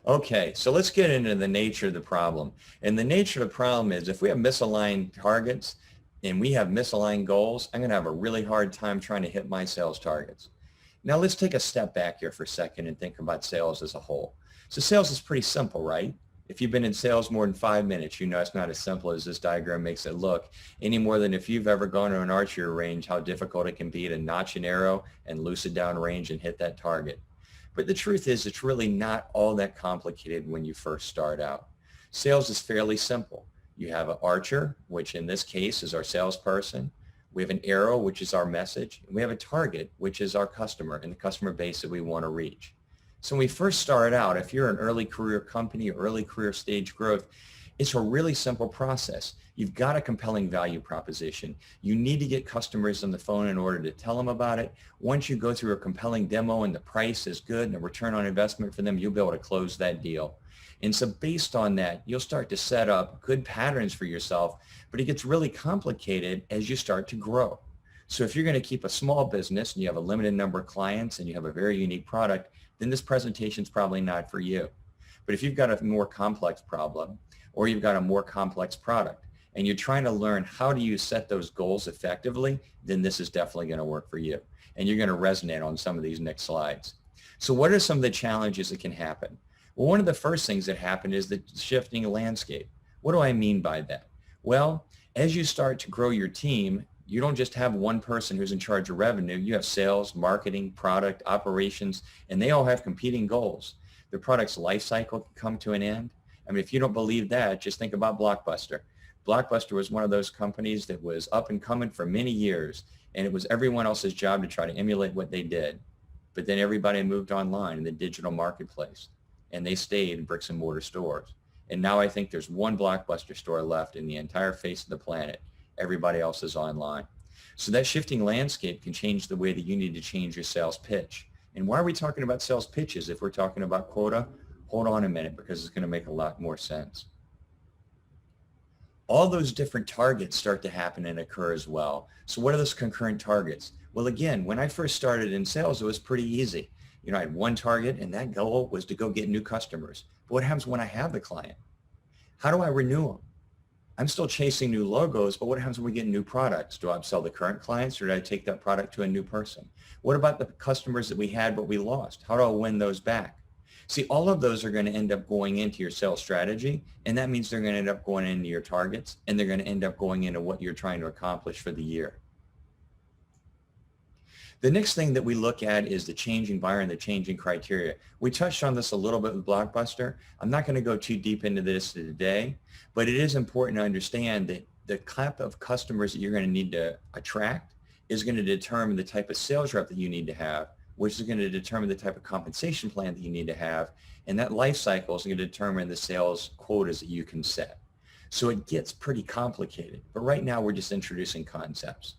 Okay, so let's get into the nature of the problem. And the nature of the problem is if we have misaligned targets and we have misaligned goals, I'm going to have a really hard time trying to hit my sales targets. Now let's take a step back here for a second and think about sales as a whole. So sales is pretty simple, right? If you've been in sales more than 5 minutes, you know it's not as simple as this diagram makes it look, any more than if you've ever gone to an archery range, how difficult it can be to notch an arrow and loose it down range and hit that target. But the truth is it's really not all that complicated when you first start out. Sales is fairly simple. You have an archer, which in this case is our salesperson. We have an arrow, which is our message. And we have a target, which is our customer and the customer base that we want to reach. So when we first start out, if you're an early career company or early career stage growth, it's a really simple process. You've got a compelling value proposition. You need to get customers on the phone in order to tell them about it. Once you go through a compelling demo and the price is good and the return on investment for them, you'll be able to close that deal. And so based on that, you'll start to set up good patterns for yourself, but it gets really complicated as you start to grow. So if you're going to keep a small business and you have a limited number of clients and you have a very unique product, then this presentation is probably not for you. But if you've got a more complex problem or you've got a more complex product and you're trying to learn how do you set those goals effectively, then this is definitely going to work for you. And you're going to resonate on some of these next slides. So what are some of the challenges that can happen? Well, one of the first things that happen is the shifting landscape. What do I mean by that? Well, as you start to grow your team, you don't just have one person who's in charge of revenue. You have sales, marketing, product, operations, and they all have competing goals. The product's life cycle can come to an end. I mean, if you don't believe that, just think about Blockbuster. Blockbuster was one of those companies that was up and coming for many years, and it was everyone else's job to try to emulate what they did. But then everybody moved online in the digital marketplace, and they stayed in bricks and mortar stores. And now I think there's one Blockbuster store left in the entire face of the planet. Everybody else is online. So that shifting landscape can change the way that you need to change your sales pitch. And why are we talking about sales pitches if we're talking about quota? Hold on a minute, because it's going to make a lot more sense. All those different targets start to happen and occur as well. So what are those concurrent targets? Well, again, when I first started in sales, it was pretty easy. I had one target and that goal was to go get new customers. But what happens when I have the client? How do I renew them? I'm still chasing new logos, but what happens when we get new products? Do I upsell the current clients or do I take that product to a new person? What about the customers that we had but we lost? How do I win those back? See, all of those are going to end up going into your sales strategy, and that means they're going to end up going into your targets, and they're going to end up going into what you're trying to accomplish for the year. The next thing that we look at is the changing buyer and the changing criteria. We touched on this a little bit with Blockbuster. I'm not going to go too deep into this today, but it is important to understand that the type of customers that you're going to need to attract is going to determine the type of sales rep that you need to have, which is going to determine the type of compensation plan that you need to have, and that life cycle is going to determine the sales quotas that you can set. So it gets pretty complicated, but right now we're just introducing concepts.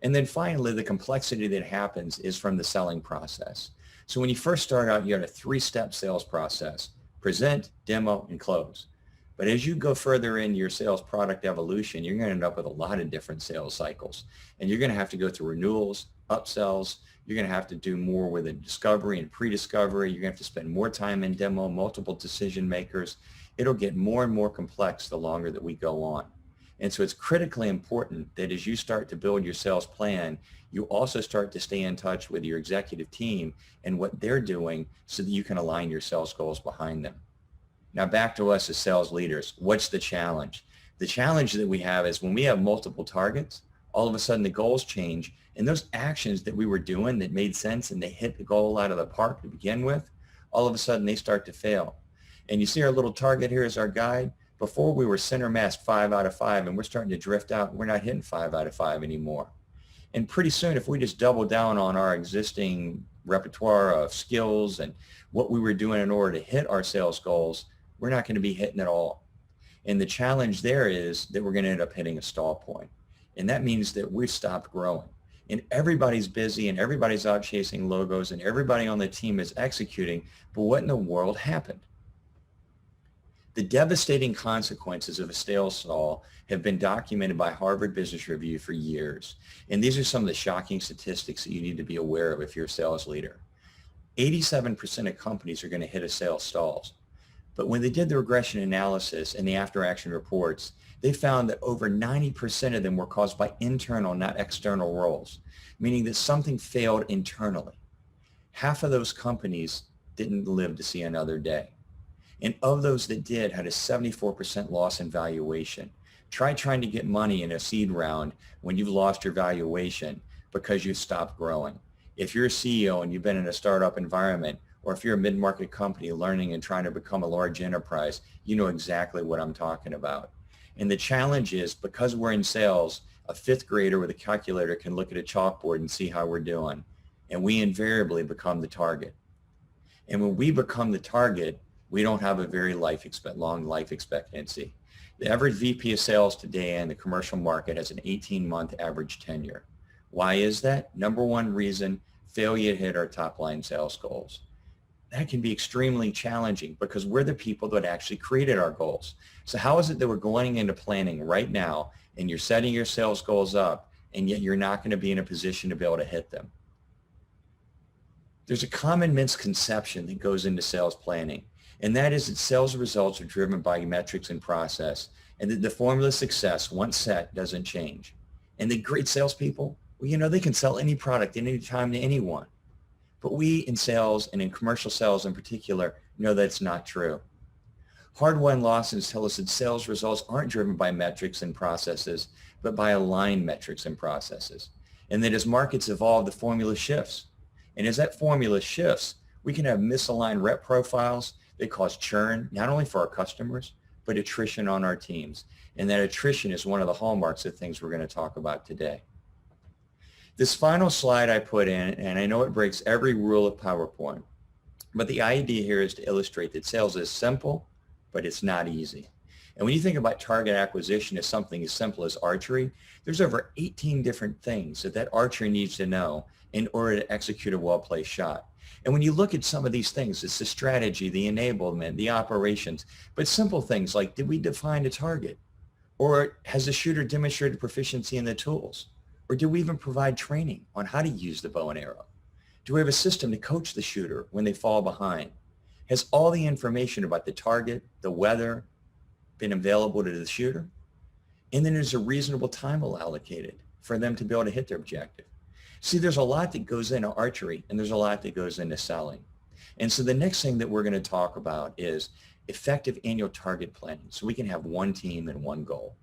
And then finally, the complexity that happens is from the selling process. So when you first start out, you have a 3-step sales process: present, demo, and close. But as you go further in your sales product evolution, you're going to end up with a lot of different sales cycles. And you're going to have to go through renewals, upsells. You're going to have to do more with a discovery and pre-discovery. You're going to have to spend more time in demo, multiple decision makers. It'll get more and more complex the longer that we go on. And so it's critically important that as you start to build your sales plan, you also start to stay in touch with your executive team and what they're doing so that you can align your sales goals behind them. Now back to us as sales leaders. What's the challenge? The challenge that we have is when we have multiple targets, all of a sudden the goals change, and those actions that we were doing that made sense and they hit the goal out of the park to begin with, all of a sudden they start to fail. And you see our little target here is our guide. Before we were center massed 5 out of 5, and we're starting to drift out. We're not hitting 5 out of 5 anymore. And pretty soon, if we just double down on our existing repertoire of skills and what we were doing in order to hit our sales goals, we're not going to be hitting it all. And the challenge there is that we're going to end up hitting a stall point. And that means that we've stopped growing. And everybody's busy and everybody's out chasing logos and everybody on the team is executing. But what in the world happened? The devastating consequences of a sales stall have been documented by Harvard Business Review for years. And these are some of the shocking statistics that you need to be aware of if you're a sales leader. 87% of companies are going to hit a sales stalls. But when they did the regression analysis and the after-action reports, they found that over 90% of them were caused by internal, not external roles, meaning that something failed internally. Half of those companies didn't live to see another day. And of those that did had a 74% loss in valuation. Try trying to get money in a seed round when you've lost your valuation because you stopped growing. If you're a CEO and you've been in a startup environment, or if you're a mid-market company learning and trying to become a large enterprise, you know exactly what I'm talking about. And the challenge is, because we're in sales, a fifth grader with a calculator can look at a chalkboard and see how we're doing. And we invariably become the target. And when we become the target, we don't have a very long life expectancy. The average VP of sales today in the commercial market has an 18-month average tenure. Why is that? Number one reason, failure to hit our top line sales goals. That can be extremely challenging because we're the people that actually created our goals. So how is it that we're going into planning right now and you're setting your sales goals up and yet you're not going to be in a position to be able to hit them? There's a common misconception that goes into sales planning, and that is that sales results are driven by metrics and process, and that the formula of success, once set, doesn't change. And the great salespeople, well, they can sell any product at any time to anyone. But we in sales, and in commercial sales in particular, know that's not true. Hard-won losses tell us that sales results aren't driven by metrics and processes, but by aligned metrics and processes. And that as markets evolve, the formula shifts. And as that formula shifts, we can have misaligned rep profiles that cause churn, not only for our customers, but attrition on our teams. And that attrition is one of the hallmarks of things we're going to talk about today. This final slide I put in, and I know it breaks every rule of PowerPoint, but the idea here is to illustrate that sales is simple, but it's not easy. And when you think about target acquisition as something as simple as archery, there's over 18 different things that archer needs to know in order to execute a well-placed shot. And when you look at some of these things, it's the strategy, the enablement, the operations, but simple things like, did we define a target? Or has the shooter demonstrated proficiency in the tools? Or do we even provide training on how to use the bow and arrow? Do we have a system to coach the shooter when they fall behind? Has all the information about the target, the weather, been available to the shooter? And then is a reasonable time allocated for them to be able to hit their objective? See, there's a lot that goes into archery, and there's a lot that goes into selling. And so the next thing that we're going to talk about is effective annual target planning, so we can have one team and one goal.